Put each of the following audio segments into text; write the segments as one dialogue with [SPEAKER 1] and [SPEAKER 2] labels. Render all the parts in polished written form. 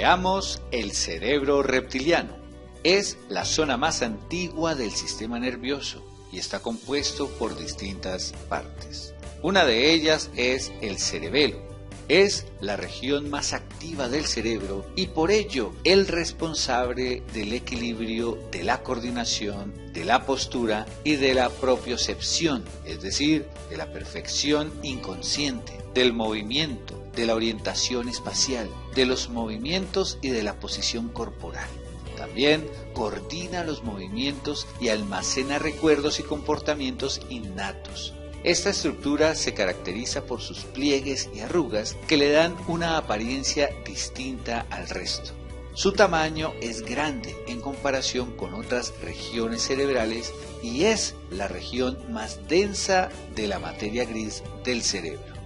[SPEAKER 1] Veamos el cerebro reptiliano. Es la zona más antigua del sistema nervioso y está compuesto por distintas partes. Una de ellas es el cerebelo. Es la región más activa del cerebro y por ello el responsable del equilibrio, de la coordinación, de la postura y de la propiocepción, es decir, de la perfección inconsciente, del movimiento, de la orientación espacial, de los movimientos y de la posición corporal. También coordina los movimientos y almacena recuerdos y comportamientos innatos. Esta estructura se caracteriza por sus pliegues y arrugas que le dan una apariencia distinta al resto. Su tamaño es grande en comparación con otras regiones cerebrales y es la región más densa de la materia gris del cerebro.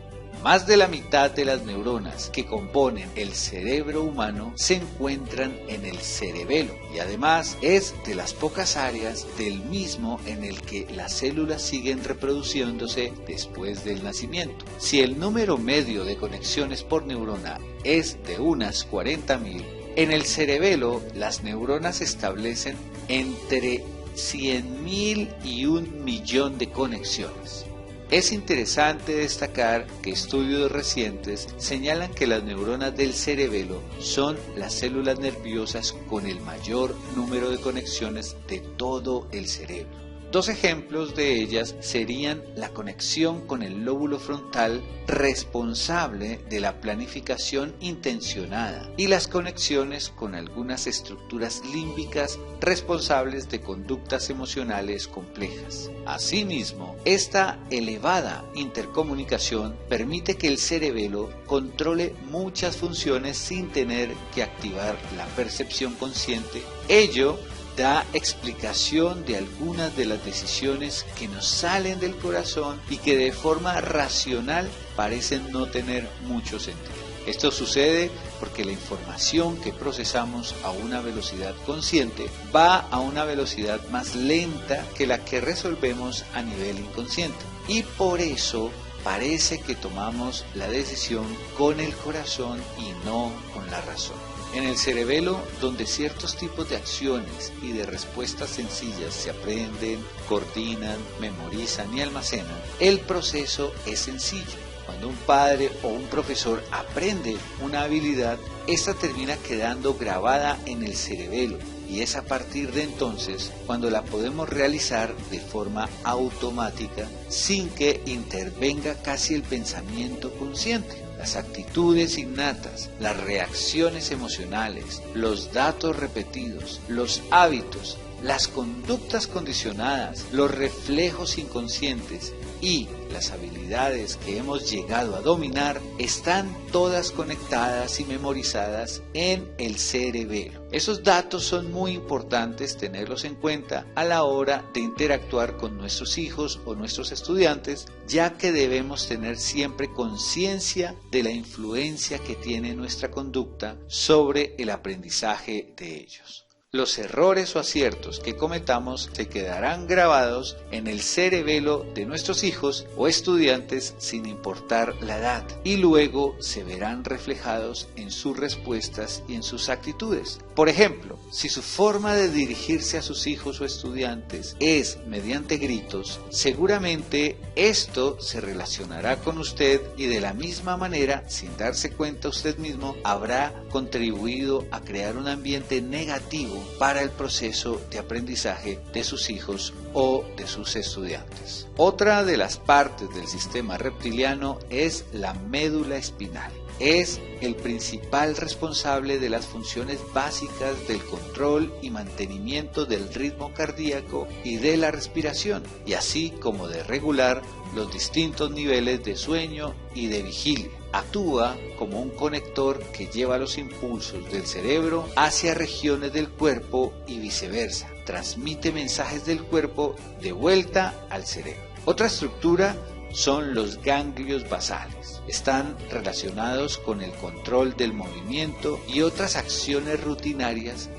[SPEAKER 1] Más de la mitad de las neuronas que componen el cerebro humano se encuentran en el cerebelo y además es de las pocas áreas del mismo en el que las células siguen reproduciéndose después del nacimiento. Si el número medio de conexiones por neurona es de unas 40.000, en el cerebelo las neuronas establecen entre 100.000 y 1.000.000 de conexiones. Es interesante destacar que estudios recientes señalan que las neuronas del cerebelo son las células nerviosas con el mayor número de conexiones de todo el cerebro. Dos ejemplos de ellas serían la conexión con el lóbulo frontal responsable de la planificación intencionada y las conexiones con algunas estructuras límbicas responsables de conductas emocionales complejas. Asimismo, esta elevada intercomunicación permite que el cerebelo controle muchas funciones sin tener que activar la percepción consciente. Ello da explicación de algunas de las decisiones que nos salen del corazón y que de forma racional parecen no tener mucho sentido. Esto sucede porque la información que procesamos a una velocidad consciente va a una velocidad más lenta que la que resolvemos a nivel inconsciente y por eso parece que tomamos la decisión con el corazón y no con la razón. En el cerebelo, donde ciertos tipos de acciones y de respuestas sencillas se aprenden, coordinan, memorizan y almacenan, el proceso es sencillo. Cuando un padre o un profesor aprende una habilidad, esta termina quedando grabada en el cerebelo y es a partir de entonces cuando la podemos realizar de forma automática sin que intervenga casi el pensamiento consciente. Las actitudes innatas, las reacciones emocionales, los datos repetidos, los hábitos, las conductas condicionadas, los reflejos inconscientes y las habilidades que hemos llegado a dominar están todas conectadas y memorizadas en el cerebelo. Esos datos son muy importantes tenerlos en cuenta a la hora de interactuar con nuestros hijos o nuestros estudiantes, ya que debemos tener siempre conciencia de la influencia que tiene nuestra conducta sobre el aprendizaje de ellos. Los errores o aciertos que cometamos se quedarán grabados en el cerebelo de nuestros hijos o estudiantes sin importar la edad y luego se verán reflejados en sus respuestas y en sus actitudes. Por ejemplo, si su forma de dirigirse a sus hijos o estudiantes es mediante gritos, seguramente esto se relacionará con usted y de la misma manera, sin darse cuenta usted mismo, habrá contribuido a crear un ambiente negativo para el proceso de aprendizaje de sus hijos o de sus estudiantes. Otra de las partes del sistema reptiliano es la médula espinal. Es el principal responsable de las funciones básicas del control y mantenimiento del ritmo cardíaco y de la respiración, y así como de regular los distintos niveles de sueño y de vigilia. Actúa como un conector que lleva los impulsos del cerebro hacia regiones del cuerpo y viceversa. Transmite mensajes del cuerpo de vuelta al cerebro. Otra estructura son los ganglios basales. Están relacionados con el control del movimiento y otras acciones rutinarias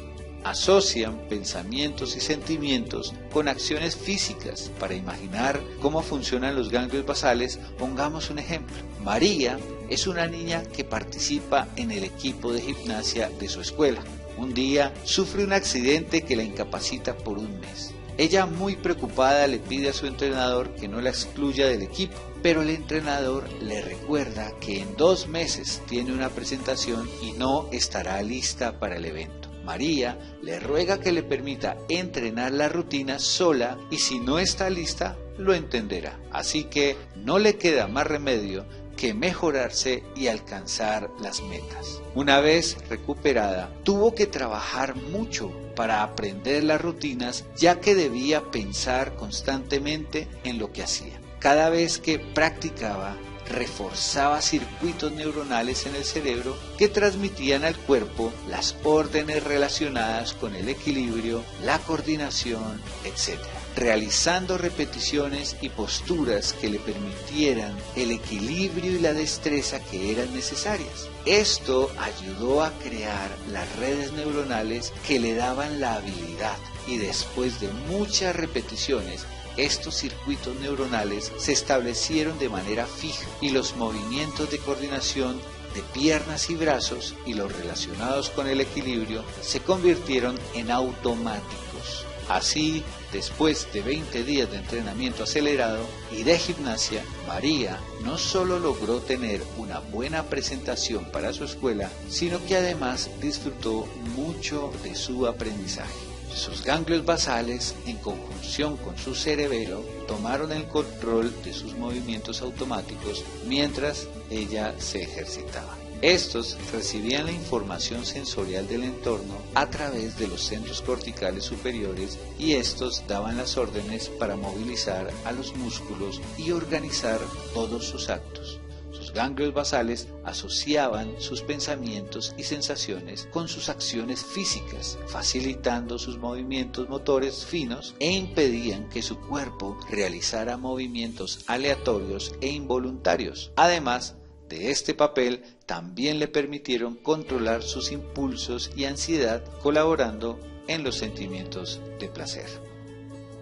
[SPEAKER 1] asocian pensamientos y sentimientos con acciones físicas. Para imaginar cómo funcionan los ganglios basales, pongamos un ejemplo. María es una niña que participa en el equipo de gimnasia de su escuela. Un día sufre un accidente que la incapacita por un mes. Ella, muy preocupada, le pide a su entrenador que no la excluya del equipo, pero el entrenador le recuerda que en 2 meses tiene una presentación y no estará lista para el evento. María le ruega que le permita entrenar la rutina sola y si no está lista, lo entenderá. Así que no le queda más remedio que mejorarse y alcanzar las metas. Una vez recuperada, tuvo que trabajar mucho para aprender las rutinas, ya que debía pensar constantemente en lo que hacía. Cada vez que practicaba, reforzaba circuitos neuronales en el cerebro que transmitían al cuerpo las órdenes relacionadas con el equilibrio, la coordinación, etc., realizando repeticiones y posturas que le permitieran el equilibrio y la destreza que eran necesarias. Esto ayudó a crear las redes neuronales que le daban la habilidad y después de muchas repeticiones, estos circuitos neuronales se establecieron de manera fija y los movimientos de coordinación de piernas y brazos y los relacionados con el equilibrio se convirtieron en automáticos. Así, después de 20 días de entrenamiento acelerado y de gimnasia, María no solo logró tener una buena presentación para su escuela, sino que además disfrutó mucho de su aprendizaje. Sus ganglios basales, en conjunción con su cerebelo, tomaron el control de sus movimientos automáticos mientras ella se ejercitaba. Estos recibían la información sensorial del entorno a través de los centros corticales superiores y estos daban las órdenes para movilizar a los músculos y organizar todos sus actos. Sus ganglios basales asociaban sus pensamientos y sensaciones con sus acciones físicas, facilitando sus movimientos motores finos e impedían que su cuerpo realizara movimientos aleatorios e involuntarios. Además de este papel, también le permitieron controlar sus impulsos y ansiedad, colaborando en los sentimientos de placer.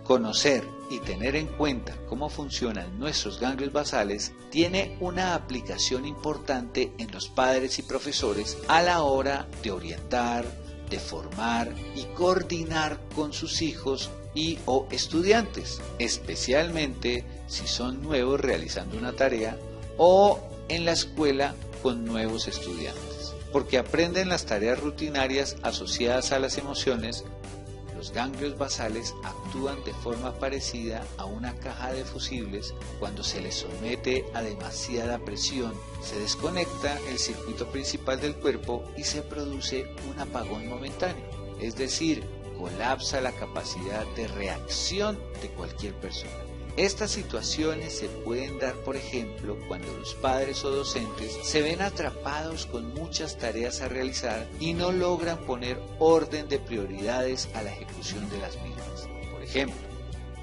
[SPEAKER 1] Conocer y tener en cuenta cómo funcionan nuestros ganglios basales tiene una aplicación importante en los padres y profesores a la hora de orientar, de formar y coordinar con sus hijos y o estudiantes, especialmente si son nuevos realizando una tarea o en la escuela con nuevos estudiantes, porque aprenden las tareas rutinarias asociadas a las emociones. Los ganglios basales actúan de forma parecida a una caja de fusibles. Cuando se les somete a demasiada presión, se desconecta el circuito principal del cuerpo y se produce un apagón momentáneo, es decir, colapsa la capacidad de reacción de cualquier persona. Estas situaciones se pueden dar, por ejemplo, cuando los padres o docentes se ven atrapados con muchas tareas a realizar y no logran poner orden de prioridades a la ejecución de las mismas. Por ejemplo,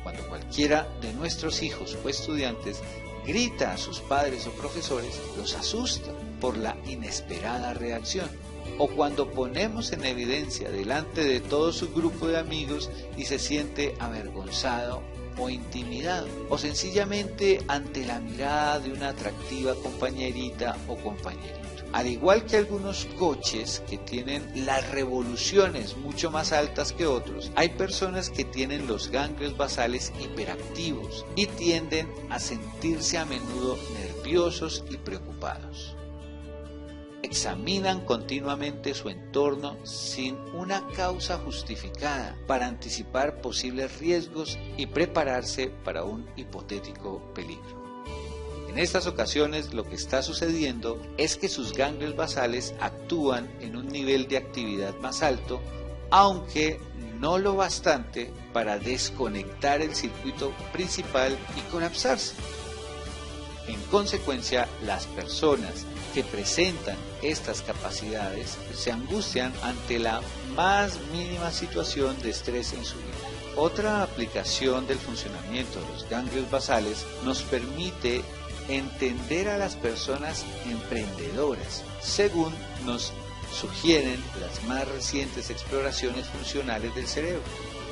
[SPEAKER 1] cuando cualquiera de nuestros hijos o estudiantes grita a sus padres o profesores, los asusta por la inesperada reacción. O cuando ponemos en evidencia delante de todo su grupo de amigos y se siente avergonzado o intimidado, o sencillamente ante la mirada de una atractiva compañerita o compañerito. Al igual que algunos coches que tienen las revoluciones mucho más altas que otros, hay personas que tienen los ganglios basales hiperactivos y tienden a sentirse a menudo nerviosos y preocupados. Examinan continuamente su entorno sin una causa justificada para anticipar posibles riesgos y prepararse para un hipotético peligro. En estas ocasiones lo que está sucediendo es que sus ganglios basales actúan en un nivel de actividad más alto, aunque no lo bastante para desconectar el circuito principal y colapsarse. En consecuencia, las personas que presentan estas capacidades se angustian ante la más mínima situación de estrés en su vida. Otra aplicación del funcionamiento de los ganglios basales nos permite entender a las personas emprendedoras, según nos sugieren las más recientes exploraciones funcionales del cerebro.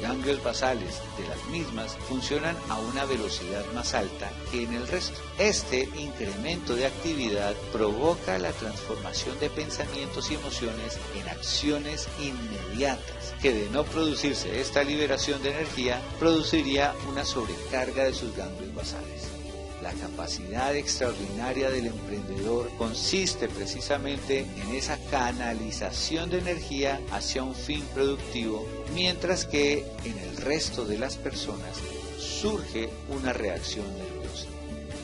[SPEAKER 1] Ganglios basales de las mismas funcionan a una velocidad más alta que en el resto. Este incremento de actividad provoca la transformación de pensamientos y emociones en acciones inmediatas, que de no producirse esta liberación de energía, produciría una sobrecarga de sus ganglios basales. La capacidad extraordinaria del emprendedor consiste precisamente en esa canalización de energía hacia un fin productivo, mientras que en el resto de las personas surge una reacción nerviosa.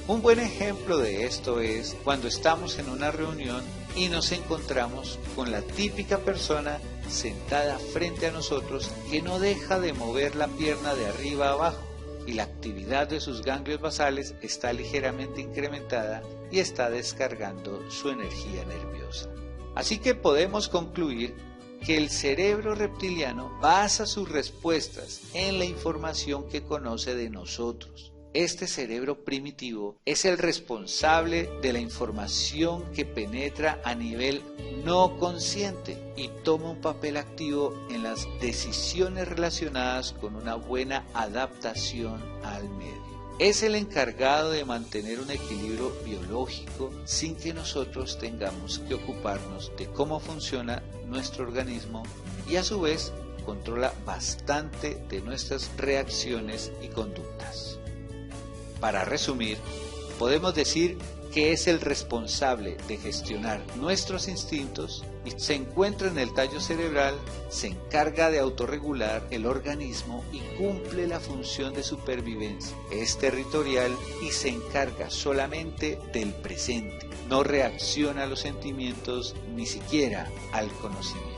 [SPEAKER 1] Un buen ejemplo de esto es cuando estamos en una reunión y nos encontramos con la típica persona sentada frente a nosotros que no deja de mover la pierna de arriba a abajo, y la actividad de sus ganglios basales está ligeramente incrementada y está descargando su energía nerviosa. Así que podemos concluir que el cerebro reptiliano basa sus respuestas en la información que conoce de nosotros. Este cerebro primitivo es el responsable de la información que penetra a nivel no consciente y toma un papel activo en las decisiones relacionadas con una buena adaptación al medio. Es el encargado de mantener un equilibrio biológico sin que nosotros tengamos que ocuparnos de cómo funciona nuestro organismo, y a su vez controla bastante de nuestras reacciones y conductas. Para resumir, podemos decir que es el responsable de gestionar nuestros instintos y se encuentra en el tallo cerebral, se encarga de autorregular el organismo y cumple la función de supervivencia. Es territorial y se encarga solamente del presente, no reacciona a los sentimientos ni siquiera al conocimiento.